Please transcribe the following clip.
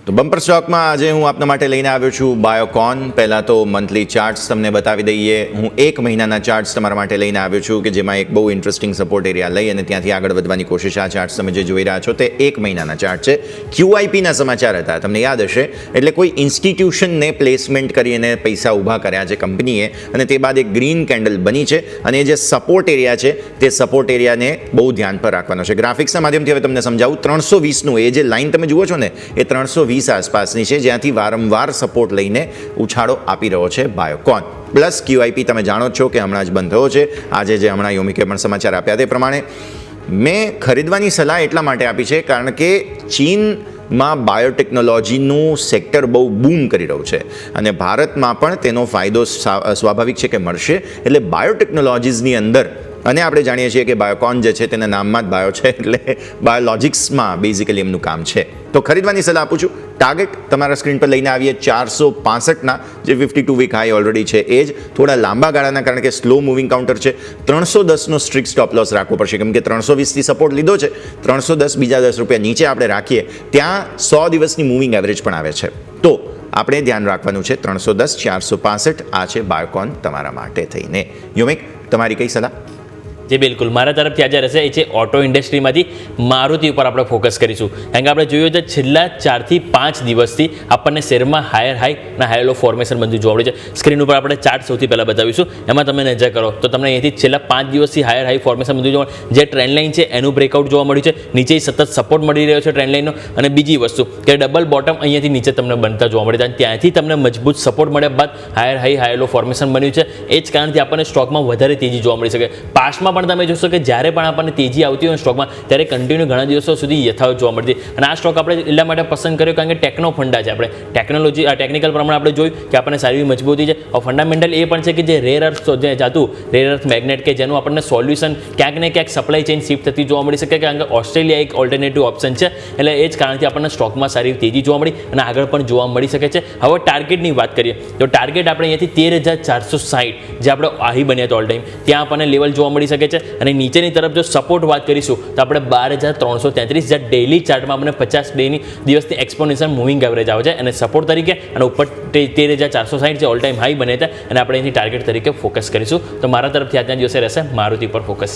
તો બમ્પર સ્ટોકમાં આજે હું આપના માટે લઈને આવ્યો છું બાયોકોન. પહેલાં તો મંથલી ચાર્ટ્સ તમને બતાવી દઈએ. હું 1 મહિનાના ચાર્ટ્સ તમારા માટે લઈને આવ્યો છું કે જેમાં એક બહુ ઇન્ટરેસ્ટિંગ સપોર્ટ એરિયા લઈ અને ત્યાંથી આગળ વધવાની કોશિશ. આ ચાર્ટ્સ તમે જે જોઈ રહ્યા છો તે 1 મહિનાના ચાર્ટ છે. QIPના સમાચાર હતા, તમને યાદ હશે. એટલે કોઈ ઇન્સ્ટિટ્યુશનને પ્લેસમેન્ટ કરી અને પૈસા ઊભા કર્યા છે કંપનીએ, અને તે બાદ એક ગ્રીન કેન્ડલ બની છે. અને જે સપોર્ટ એરિયા છે તે સપોર્ટ એરિયાને બહુ ધ્યાન પર રાખવાનો છે. ગ્રાફિક્સના માધ્યમથી હવે તમને સમજાવું. 320નું એ જે લાઇન તમે જુઓ છો ને, એ 320 આસપાસની છે, જ્યાંથી વારંવાર સપોર્ટ લઈને ઉછાળો આપી રહ્યો છે બાયોકોન. પ્લસ QIP તમે જાણો છો કે હમણાં જ બંધ થયો છે. આજે જે હમણાં યોમિકે પણ સમાચાર આપ્યા તે પ્રમાણે મેં ખરીદવાની સલાહ એટલા માટે આપી છે કારણ કે ચીનમાં બાયોટેકનોલોજીનું સેક્ટર બહુ બૂમ કરી રહ્યું છે અને ભારતમાં પણ તેનો ફાયદો સ્વાભાવિક છે કે મળશે. એટલે બાયોટેકનોલોજીસની અંદર, અને આપણે જાણીએ છીએ કે બાયોકોન જે છે તેના નામમાં જ બાયો છે, એટલે બાયોલોજિક્સમાં બેઝિકલી એમનું કામ છે. તો ખરીદવાની સલાહ આપું છું. ટાર્ગેટ તમારા સ્ક્રીન પર લઈને આવીએ 465ના, જે 52 વીક હાઈ ઓલરેડી છે એ જ. થોડા લાંબા ગાળાના, કારણ કે સ્લો મૂવિંગ કાઉન્ટર છે. 310નો સ્ટ્રિક્ટ સ્ટોપ લોસ રાખવો પડશે, કેમ કે 320થી સપોર્ટ લીધો છે. 310 બીજા 10 રૂપિયા નીચે આપણે રાખીએ ત્યાં 100 દિવસની મૂવિંગ એવરેજ પણ આવે છે. તો આપણે ધ્યાન રાખવાનું છે 310, 465. આ છે બાયોકોન તમારા માટે થઈને. યોમિક, તમારી કઈ સલાહ? જે બિલકુલ મારા તરફથી આજે રહેશે એ છે ઓટો ઇન્ડસ્ટ્રીમાંથી મારુતિ ઉપર આપણે ફોકસ કરીશું. કારણ કે આપણે જોયું છે છેલ્લા 4 થી 5 દિવસથી આપણને શેરમાં હાયર હાઈ અને હાયર લો ફોર્મેશન બધું જોવા મળ્યું છે. સ્ક્રીન ઉપર આપણે ચાર્ટ સૌથી પહેલાં બતાવીશું. એમાં તમે નજર કરો તો તમને અહીંથી છેલ્લા 5 દિવસથી હાયર હાઈ ફોર્મેશન બધું જોવા મળે. જે ટ્રેન્ડ લાઇન છે એનું બ્રેકઆઉટ જોવા મળ્યું છે. નીચે સતત સપોર્ટ મળી રહ્યો છે ટ્રેન્ડ લાઇનનો. અને બીજી વસ્તુ કે ડબલ બોટમ અહીંયાથી નીચે તમને બનતા જોવા મળે છે. અને ત્યાંથી તમને મજબૂત સપોર્ટ મળ્યા બાદ હાયર હાઈ હાયર લો ફોર્મેશન બન્યું છે. એ જ કારણથી આપણને સ્ટોકમાં વધારે તેજી જોવા મળી શકે. પાસ્ટમાં પણ તમે જોશો કે જ્યારે પણ આપણને તેજી આવતી હોય સ્ટોકમાં ત્યારે કન્ટિન્યુ ઘણા દિવસો સુધી યથાવત જોવા મળતી. અને આ સ્ટોક આપણે એટલા માટે પસંદ કર્યો કારણ કે ટેકનો ફંડા છે. આપણે ટેકનિકલ પ્રમાણે આપણે જોયું કે આપણને સારી એવી મજબૂતી છે. ફંડામેન્ટલ એ પણ છે કે જે રેર અર્થ જે જાતું રેર અર્થ મેગ્નેટ કે જેનું આપણને સોલ્યુશન ક્યાંક ને ક્યાંક સપ્લાય ચેઇન શિફ્ટ થતી જોવા મળી શકે, કારણ કે ઓસ્ટ્રેલિયા એક ઓલ્ટરનેટિવ ઓપ્શન છે. એટલે એ જ કારણથી આપણને સ્ટોકમાં સારી તેજી જોવા મળી અને આગળ પણ જોવા મળી શકે છે. હવે ટાર્ગેટની વાત કરીએ તો ટાર્ગેટ આપણે અહીંયાથી 13,460 જે આપણે હાઈ બન્યા હતા ઓલ ટાઈમ, ત્યાં આપણને લેવલ જોવા મળી શકે છે. અને નીચેની તરફ જો સપોર્ટ વાત કરીશું તો આપણે 12,333, જ્યાં ડેઇલી ચાર્ટમાં આપણે 50 દિવસની એક્સપોનેન્શિયલ મૂવિંગ એવરેજ આવે છે અને સપોર્ટ તરીકે, અને ઉપર 13,460 જે ઓલ ટાઈમ હાઈ બને છે અને આપણે એની ટાર્ગેટ તરીકે ફોકસ કરીશું. તો મારા તરફથી આજના દિવસે રહેશે મારુતિ પર ફોકસ.